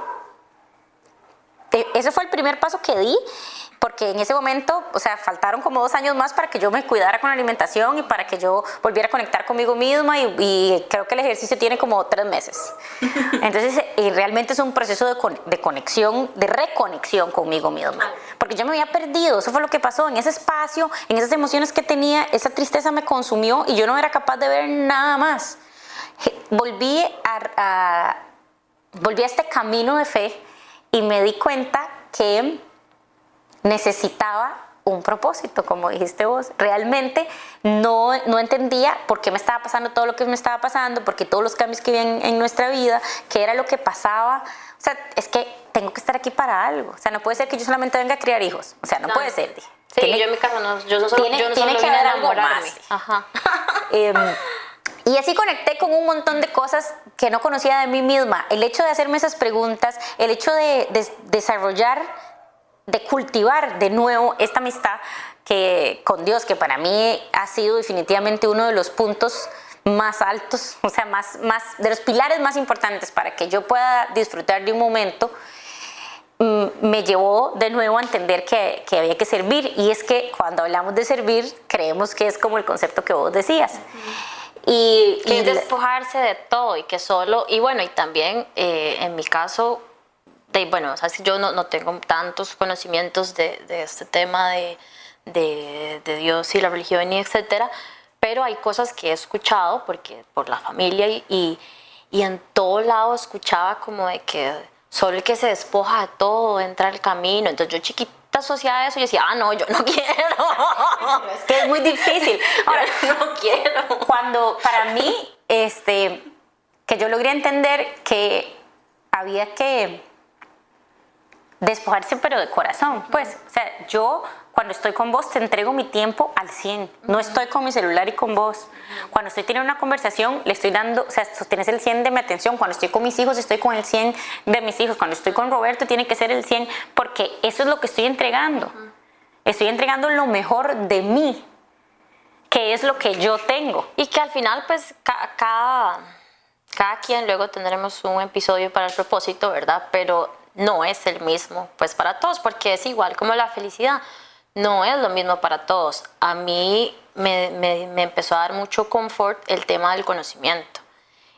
Ese fue el primer paso que di, porque en ese momento, o sea, faltaron como 2 años más para que yo me cuidara con la alimentación y para que yo volviera a conectar conmigo misma y creo que el ejercicio tiene como 3 meses. Entonces, realmente es un proceso de conexión, de reconexión conmigo misma, porque yo me había perdido, eso fue lo que pasó, en ese espacio, en esas emociones que tenía, esa tristeza me consumió y yo no era capaz de ver nada más. Volví a este camino de fe y me di cuenta que necesitaba un propósito, como dijiste vos. Realmente no entendía por qué me estaba pasando todo lo que me estaba pasando, porque todos los cambios que había en nuestra vida, qué era lo que pasaba. O sea, es que tengo que estar aquí para algo. O sea, no puede ser que yo solamente venga a criar hijos. O sea, no puede ser. Sí, yo en mi caso no, yo no solo tiene que haber algo más. Ajá. Y así conecté con un montón de cosas que no conocía de mí misma. El hecho de hacerme esas preguntas, el hecho de desarrollar, de cultivar de nuevo esta amistad con Dios, que para mí ha sido definitivamente uno de los puntos más altos, o sea, más de los pilares más importantes para que yo pueda disfrutar de un momento, me llevó de nuevo a entender que había que servir. Y es que cuando hablamos de servir, creemos que es como el concepto que vos decías. Y despojarse de todo y que solo, y bueno, y también en mi caso, bueno, o sea, si yo no tengo tantos conocimientos de este tema de Dios y la religión y etcétera, pero hay cosas que he escuchado por la familia y en todo lado escuchaba como de que solo el que se despoja de todo entra al camino. Entonces yo chiquita asociada a eso, yo decía, no, yo no quiero. Es que es muy difícil. Ahora, no quiero. Cuando para mí, que yo logré entender que había que despojarse, pero de corazón, pues, o sea, yo cuando estoy con vos te entrego mi tiempo al 100, no estoy con mi celular y con vos. Cuando estoy teniendo una conversación, le estoy dando, o sea, tienes el 100 de mi atención. Cuando estoy con mis hijos, estoy con el 100 de mis hijos. Cuando estoy con Roberto, tiene que ser el 100, porque eso es lo que estoy entregando. Estoy entregando lo mejor de mí, que es lo que yo tengo. Y que al final, pues, cada quien, luego tendremos un episodio para el propósito, ¿verdad? Pero no es el mismo, pues, para todos, porque es igual como la felicidad. No es lo mismo para todos. A mí me empezó a dar mucho confort el tema del conocimiento.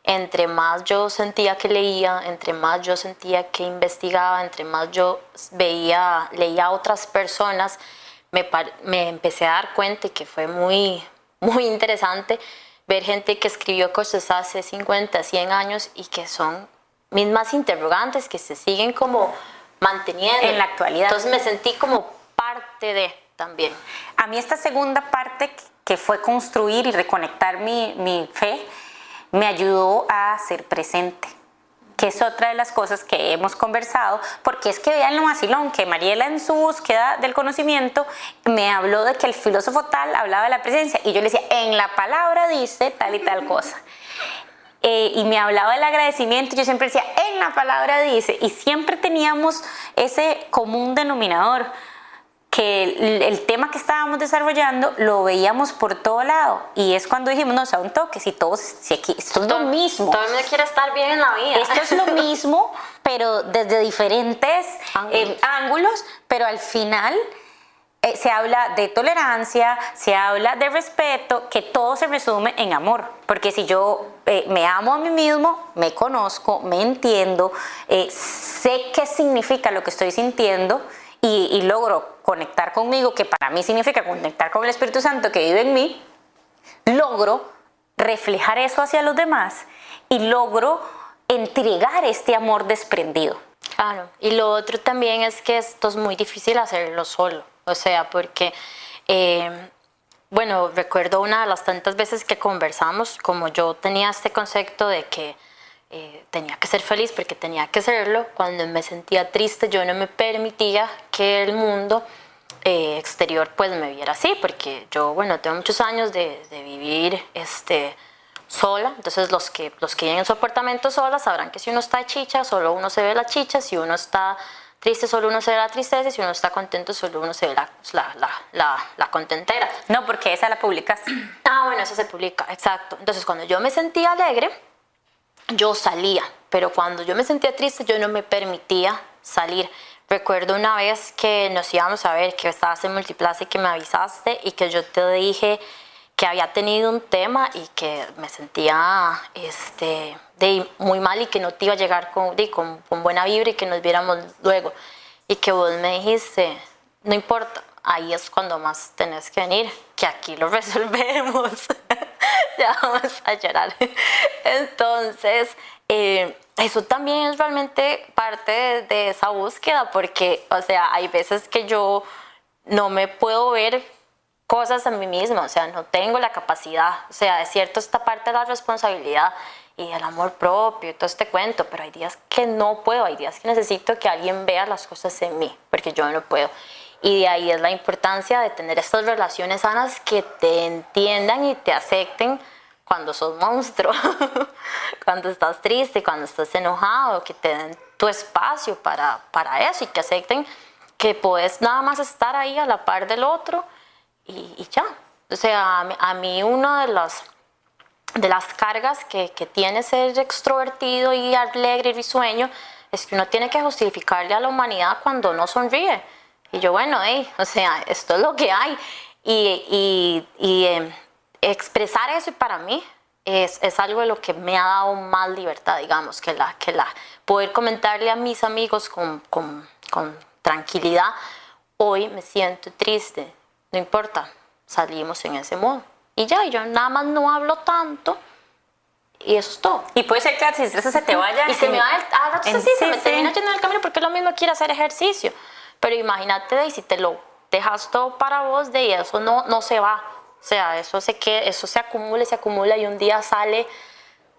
Entre más yo sentía que leía, entre más yo sentía que investigaba, entre más yo leía a otras personas, me empecé a dar cuenta y que fue muy, muy interesante ver gente que escribió cosas hace 50, 100 años y que son mismas interrogantes que se siguen como manteniendo en la actualidad. Entonces me sentí como parte de también. A mí esta segunda parte que fue construir y reconectar mi fe me ayudó a ser presente. que es otra de las cosas que hemos conversado, porque es que vean lo vacilón, que Mariela en su búsqueda del conocimiento me habló de que el filósofo tal hablaba de la presencia, y yo le decía, en la palabra dice tal y tal cosa. Y me hablaba del agradecimiento, yo siempre decía, en la palabra dice, y siempre teníamos ese común denominador, que el tema que estábamos desarrollando lo veíamos por todo lado, y es cuando dijimos, no, o sea, un toque, si aquí, esto es lo mismo. Todo el mundo quiere estar bien en la vida. Esto es lo mismo, pero desde diferentes ángulos, pero al final se habla de tolerancia, se habla de respeto, que todo se resume en amor, porque si yo me amo a mí mismo, me conozco, me entiendo, sé qué significa lo que estoy sintiendo, y logro conectar conmigo, que para mí significa conectar con el Espíritu Santo que vive en mí, logro reflejar eso hacia los demás y logro entregar este amor desprendido. Claro, y lo otro también es que esto es muy difícil hacerlo solo, o sea, porque, bueno, recuerdo una de las tantas veces que conversamos, como yo tenía este concepto de que tenía que ser feliz porque tenía que serlo. Cuando me sentía triste yo no me permitía que el mundo exterior pues me viera así, porque yo, bueno, tengo muchos años de vivir sola, entonces los que viven en su apartamento sola sabrán que si uno está chicha, solo uno se ve la chicha, si uno está triste, solo uno se ve la tristeza, y si uno está contento, solo uno se ve la contentera. No, porque esa la publicas. Ah, bueno, eso se publica, exacto. Entonces cuando yo me sentía alegre, yo salía, pero cuando yo me sentía triste yo no me permitía salir. Recuerdo una vez que nos íbamos a ver, que estabas en Multiplaza y que me avisaste y que yo te dije que había tenido un tema y que me sentía muy mal y que no te iba a llegar con buena vibra y que nos viéramos luego. Y que vos me dijiste, no importa, ahí es cuando más tenés que venir, que aquí lo resolvemos. Ya vamos a llorar. Entonces, eso también es realmente parte de esa búsqueda, porque, o sea, hay veces que yo no me puedo ver cosas a mí misma, o sea, no tengo la capacidad, o sea, es cierto esta parte de la responsabilidad y el amor propio y todo este cuento, pero hay días que no puedo, hay días que necesito que alguien vea las cosas en mí, porque yo no puedo. Y de ahí es la importancia de tener estas relaciones sanas que te entiendan y te acepten cuando sos monstruo, cuando estás triste, cuando estás enojado, que te den tu espacio para eso y que acepten que puedes nada más estar ahí a la par del otro y ya. O sea, a mí una de las cargas que tiene ser extrovertido y alegre y risueño es que uno tiene que justificarle a la humanidad cuando no sonríe. Y yo, bueno, o sea, esto es lo que hay. Expresar eso para mí es algo de lo que me ha dado más libertad, digamos, que poder comentarle a mis amigos con tranquilidad, hoy me siento triste, no importa, salimos en ese modo. Y ya, yo nada más no hablo tanto. Y eso es todo. Y puede ser que la tristeza se te vaya. Y se me va a ratos así, se me termina yendo en el camino, porque es lo mismo quiere hacer ejercicio. Pero imagínate, y si te lo dejas todo para vos, de eso no se va. O sea, eso se acumula y un día sale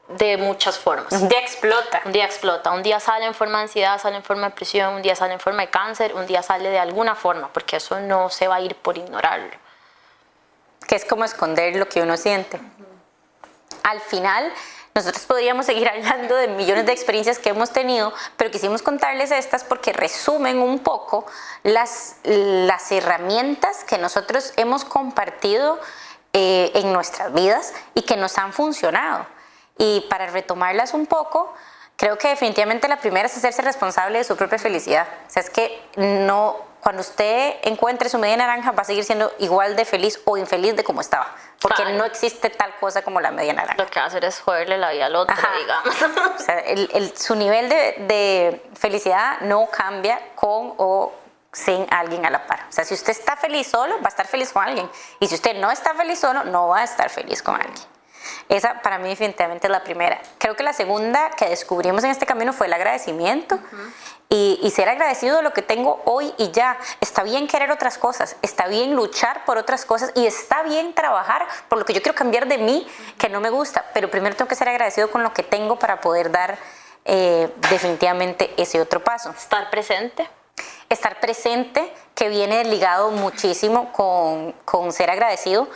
de muchas formas. Un día explota. Un día explota. Un día sale en forma de ansiedad, sale en forma de depresión, un día sale en forma de cáncer, un día sale de alguna forma, porque eso no se va a ir por ignorarlo. Que es como esconder lo que uno siente. Al final, nosotros podríamos seguir hablando de millones de experiencias que hemos tenido, pero quisimos contarles estas porque resumen un poco las herramientas que nosotros hemos compartido en nuestras vidas y que nos han funcionado. Y para retomarlas un poco, creo que definitivamente la primera es hacerse responsable de su propia felicidad. O sea, es que cuando usted encuentre su media naranja va a seguir siendo igual de feliz o infeliz de como estaba. Porque no existe tal cosa como la media naranja. Lo que va a hacer es joderle la vida al otro, digamos. O sea, su nivel de felicidad no cambia con o sin alguien a la par. O sea, si usted está feliz solo, va a estar feliz con alguien. Y si usted no está feliz solo, no va a estar feliz con alguien. Esa para mí definitivamente es la primera. Creo que la segunda que descubrimos en este camino fue el agradecimiento. Y ser agradecido de lo que tengo hoy y ya. Está bien querer otras cosas, está bien luchar por otras cosas y está bien trabajar por lo que yo quiero cambiar de mí, que no me gusta, pero primero tengo que ser agradecido con lo que tengo para poder dar definitivamente ese otro paso. Estar presente. Estar presente, que viene ligado muchísimo con ser agradecido,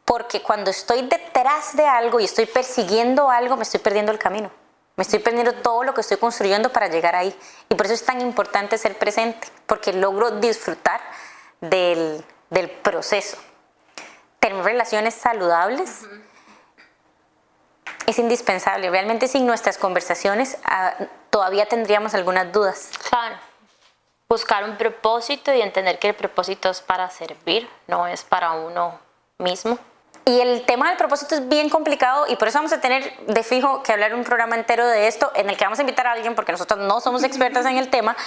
porque cuando estoy detrás de algo y estoy persiguiendo algo, me estoy perdiendo el camino. Me estoy perdiendo todo lo que estoy construyendo para llegar ahí. Y por eso es tan importante ser presente, porque logro disfrutar del proceso. Tener relaciones saludables es indispensable. Realmente sin nuestras conversaciones todavía tendríamos algunas dudas. Claro. Buscar un propósito y entender que el propósito es para servir, no es para uno mismo. Y el tema del propósito es bien complicado y por eso vamos a tener de fijo que hablar un programa entero de esto en el que vamos a invitar a alguien porque nosotros no somos expertas en el tema,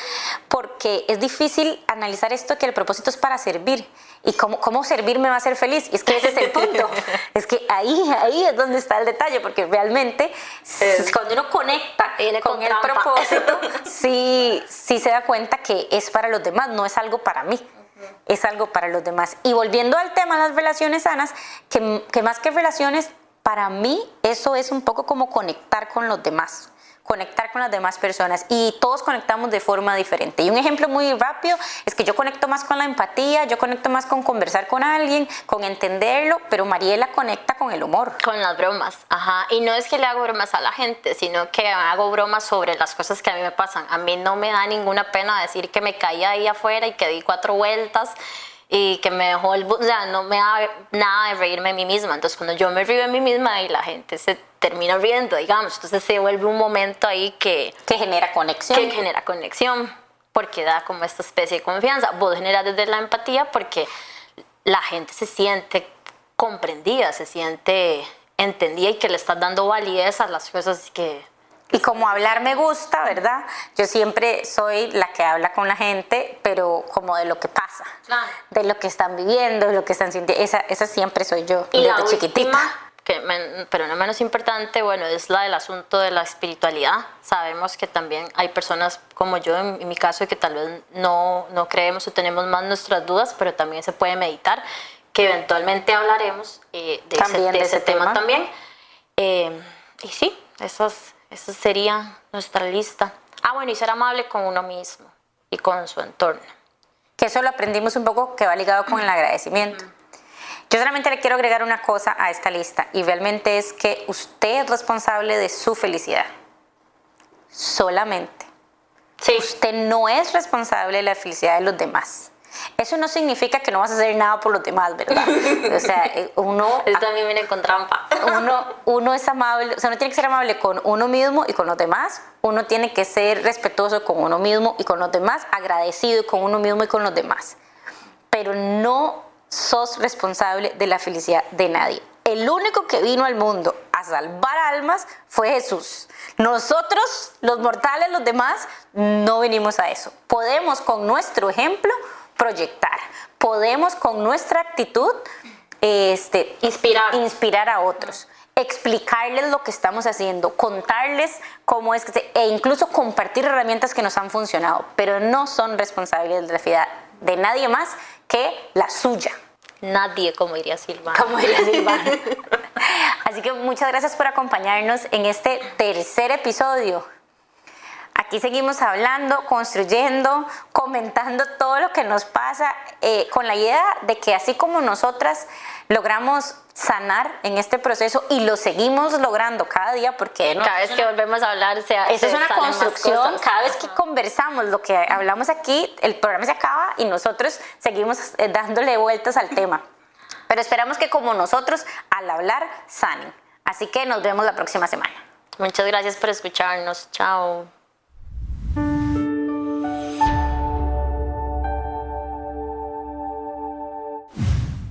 porque es difícil analizar esto que el propósito es para servir y cómo servir me va a hacer feliz. Y es que ese es el punto, es que ahí es donde está el detalle, porque realmente cuando uno conecta con el propósito, sí se da cuenta que es para los demás, no es algo para mí. Es algo para los demás. Y volviendo al tema de las relaciones sanas, que más que relaciones, para mí eso es un poco como conectar con los demás, conectar con las demás personas, y todos conectamos de forma diferente. Y un ejemplo muy rápido es que yo conecto más con la empatía, yo conecto más con conversar con alguien, con entenderlo, pero Mariela conecta con el humor. Con las bromas, ajá. Y no es que le hago bromas a la gente, sino que hago bromas sobre las cosas que a mí me pasan. A mí no me da ninguna pena decir que me caí ahí afuera y que di 4 vueltas y que me dejó o sea, no me da nada de reírme de mí misma. Entonces cuando yo me río de mí misma y la gente se termina riendo, digamos, entonces se vuelve un momento ahí que genera conexión. Que genera conexión, porque da como esta especie de confianza. Vos generas desde la empatía porque la gente se siente comprendida, se siente entendida y que le estás dando validez a las cosas que... Y como hablar me gusta, ¿verdad? Yo siempre soy la que habla con la gente, pero como de lo que pasa, Claro. de lo que están viviendo, de lo que están sintiendo. Esa siempre soy yo, Y desde la chiquitita. última, pero no menos importante, bueno, es la del asunto de la espiritualidad. Sabemos que también hay personas como yo, en mi caso, que tal vez no creemos o tenemos más nuestras dudas, pero también se puede meditar, que eventualmente hablaremos de ese tema también. Y sí, esa sería nuestra lista. Bueno, y ser amable con uno mismo y con su entorno. Que eso lo aprendimos un poco, que va ligado con el agradecimiento. Yo solamente le quiero agregar una cosa a esta lista, y realmente es que usted es responsable de su felicidad. Solamente. Sí. Usted no es responsable de la felicidad de los demás. Eso no significa que no vas a hacer nada por los demás, ¿verdad? O sea, uno... Esto también viene con trampa. Uno es amable, o sea, uno tiene que ser amable con uno mismo y con los demás. Uno tiene que ser respetuoso con uno mismo y con los demás, agradecido con uno mismo y con los demás. Pero no sos responsable de la felicidad de nadie. El único que vino al mundo a salvar almas fue Jesús. Nosotros, los mortales, los demás, no venimos a eso. Podemos con nuestro ejemplo proyectar. Podemos con nuestra actitud inspirar a otros. Explicarles lo que estamos haciendo, contarles cómo es que e incluso compartir herramientas que nos han funcionado, pero no son responsables de la felicidad de nadie más que la suya. Nadie, como diría Silvana. Como diría Silvana. Así que muchas gracias por acompañarnos en este tercer episodio. Aquí seguimos hablando, construyendo, comentando todo lo que nos pasa, con la idea de que así como nosotras logramos sanar en este proceso y lo seguimos logrando cada día, porque cada vez que volvemos a hablar eso es una construcción. Cada vez que conversamos lo que hablamos aquí, el programa se acaba y nosotros seguimos dándole vueltas al tema, pero esperamos que como nosotros al hablar sanen. Así que nos vemos la próxima semana. Muchas gracias por escucharnos. Chao.